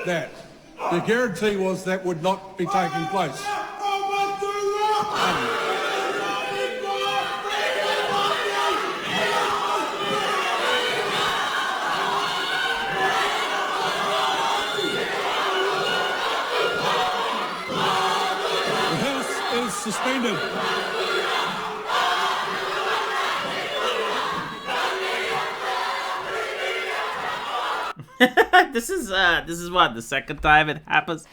that. The guarantee was that would not be taking place. The House is suspended. This is what, the second time it happens.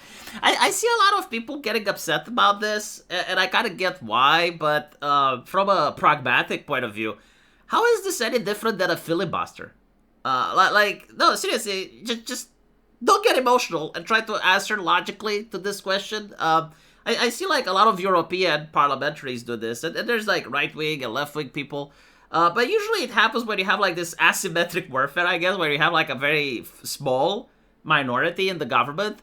I see a lot of people getting upset about this, and I kind of get why, but from a pragmatic point of view, how is this any different than a filibuster? No, seriously, just don't get emotional and try to answer logically to this question. I see like a lot of European parliamentaries do this, and there's like right-wing and left-wing people. But usually it happens when you have like this asymmetric warfare, I guess, where you have like a very small minority in the government,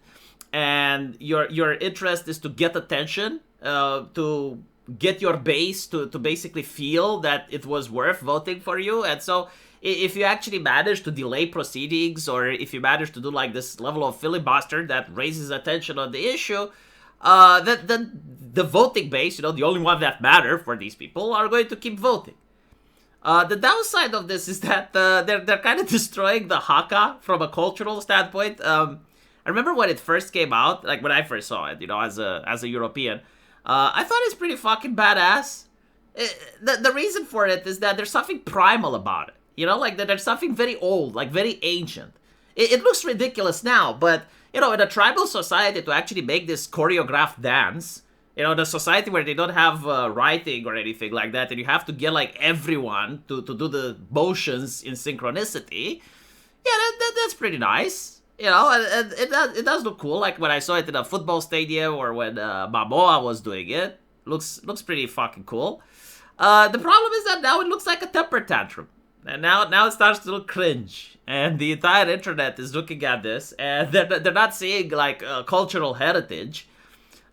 and your interest is to get attention, to get your base to basically feel that it was worth voting for you. And so if you actually manage to delay proceedings, or if you manage to do like this level of filibuster that raises attention on the issue, the voting base, the only one that matter for these people, are going to keep voting. The downside of this is that they're kind of destroying the haka from a cultural standpoint. I remember when it first came out, like when I first saw it, as a European, I thought it's pretty fucking badass. The reason for it is that there's something primal about it. Like that there's something very old, like very ancient. It looks ridiculous now, but in a tribal society, to actually make this choreographed dance, the society where they don't have writing or anything like that, and you have to get like everyone to do the motions in synchronicity. Yeah, that's pretty nice. And it does look cool. Like when I saw it in a football stadium, or when Mamoa was doing it, looks pretty fucking cool. The problem is that now it looks like a temper tantrum, and now it starts to look cringe, and the entire internet is looking at this, and they're not seeing like cultural heritage.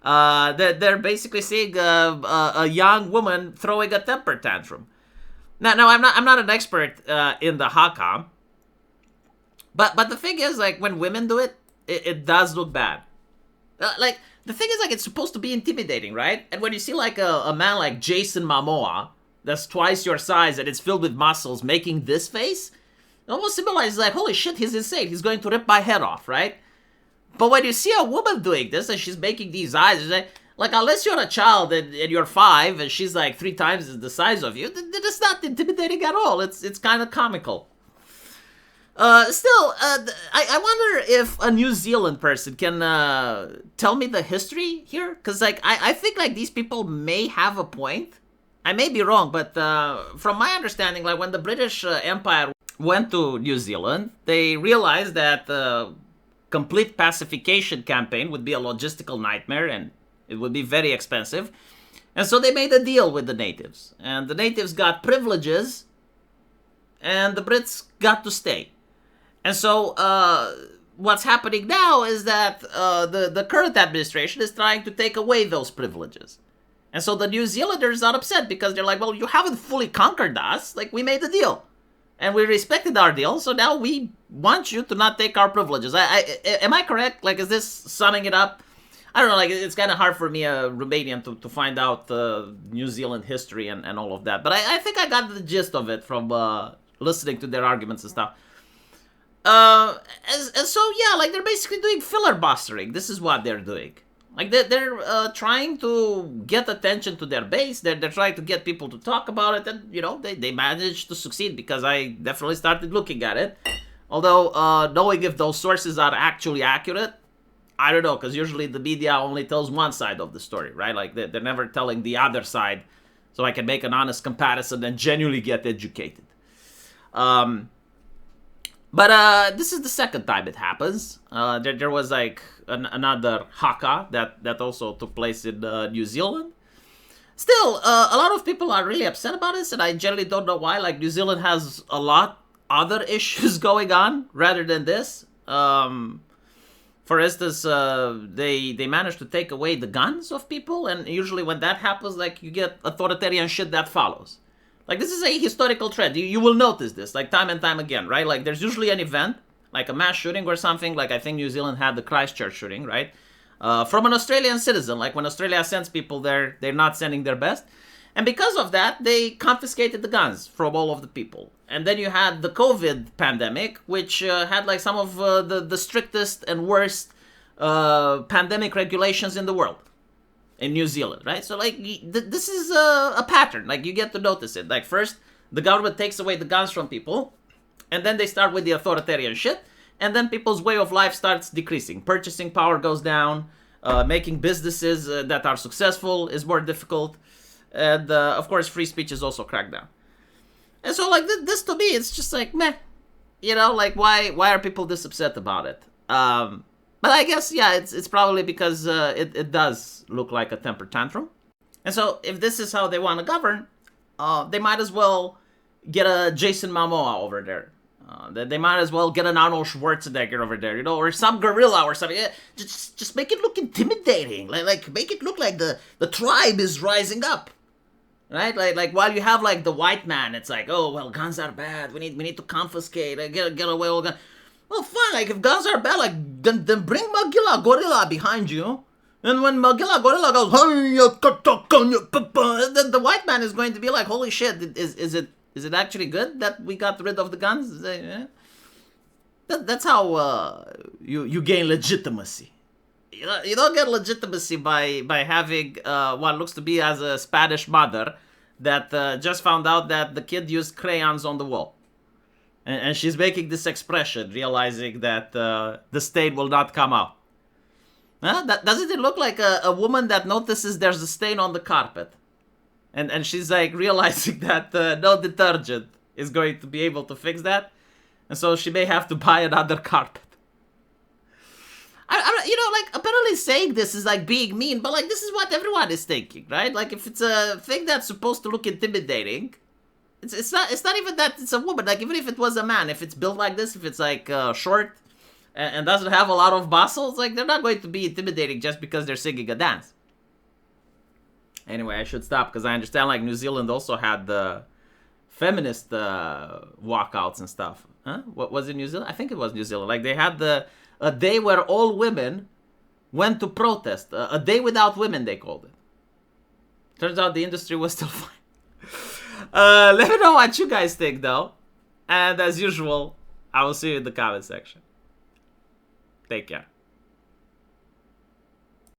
They're basically seeing a young woman throwing a temper tantrum. Now I'm not an expert in the haka, but the thing is, like, when women do it, it does look bad. Like, the thing is, like, it's supposed to be intimidating, right? And when you see like a man like Jason Momoa, that's twice your size and it's filled with muscles, making this face, it almost symbolizes like, holy shit, he's insane. He's going to rip my head off, right? But when you see a woman doing this and she's making these eyes, it's like unless you're a child and you're 5 and she's like 3 times the size of you, it's not intimidating at all. It's kind of comical. I wonder if a New Zealand person can tell me the history here, because like I think like these people may have a point. I may be wrong, but from my understanding, like when the British Empire went to New Zealand, they realized that complete pacification campaign would be a logistical nightmare and it would be very expensive. And so they made a deal with the natives. And the natives got privileges and the Brits got to stay. And so what's happening now is that the current administration is trying to take away those privileges. And so the New Zealanders are upset because they're like, well, you haven't fully conquered us. Like, we made a deal. And we respected our deal, so now we want you to not take our privileges. Am I correct? Like, is this summing it up? I don't know, like, it's kind of hard for me, a Romanian, to find out New Zealand history and all of that. But I think I got the gist of it from listening to their arguments and stuff. And so, yeah, like, they're basically doing filibustering. This is what they're doing. Like, they're trying to get attention to their base. They're trying to get people to talk about it. And, they managed to succeed because I definitely started looking at it. Although, knowing if those sources are actually accurate, I don't know. Because usually the media only tells one side of the story, right? Like, they're never telling the other side. So I can make an honest comparison and genuinely get educated. But this is the second time it happens. There was like another haka that also took place in New Zealand. Still, a lot of people are really upset about this, and I generally don't know why. Like, New Zealand has a lot other issues going on rather than this. For instance, they managed to take away the guns of people, and usually when that happens, like, you get authoritarian shit that follows. Like, this is a historical trend. You will notice this, like, time and time again, right? Like, there's usually an event, like a mass shooting or something, like I think New Zealand had the Christchurch shooting, right? From an Australian citizen. Like when Australia sends people there, they're not sending their best. And because of that, they confiscated the guns from all of the people. And then you had the COVID pandemic, which had like some of the strictest and worst pandemic regulations in the world. In New Zealand, right? So like this is a pattern. Like you get to notice it. Like first, the government takes away the guns from people, and then they start with the authoritarian shit, and then people's way of life starts decreasing. Purchasing power goes down. Making businesses that are successful is more difficult, and of course, free speech is also cracked down. And so, like this to me, it's just like meh, you know, like why are people this upset about it? But I guess yeah, it's probably because it does look like a temper tantrum, and so if this is how they want to govern, they might as well get a Jason Momoa over there. They might as well get an Arnold Schwarzenegger over there, you know, or some gorilla or something. Yeah, just make it look intimidating, like make it look like the tribe is rising up, right? Like while you have like the white man, it's like, oh well, guns are bad. We need to confiscate, get away all guns. Well, fine. Like if guns are bad, like then bring Magilla Gorilla behind you. And when Magilla Gorilla goes, then the white man is going to be like, holy shit, is it actually good that we got rid of the guns? That's how you gain legitimacy. You don't get legitimacy by having what looks to be as a Spanish mother that just found out that the kid used crayons on the wall. And she's making this expression, realizing that the stain will not come out. Doesn't it look like a woman that notices there's a stain on the carpet? And she's like realizing that no detergent is going to be able to fix that. And so she may have to buy another carpet. You know, like apparently saying this is like being mean, but like this is what everyone is thinking, right? Like if it's a thing that's supposed to look intimidating, it's not even that it's a woman. Like even if it was a man, if it's built like this, if it's like short and doesn't have a lot of muscles, like they're not going to be intimidating just because they're singing a dance. Anyway, I should stop because I understand like New Zealand also had the feminist walkouts and stuff. Huh? What was it, New Zealand? I think it was New Zealand. Like they had a day where all women went to protest. A day without women, they called it. Turns out the industry was still fine. Let me know what you guys think though. And as usual, I will see you in the comment section. Take care.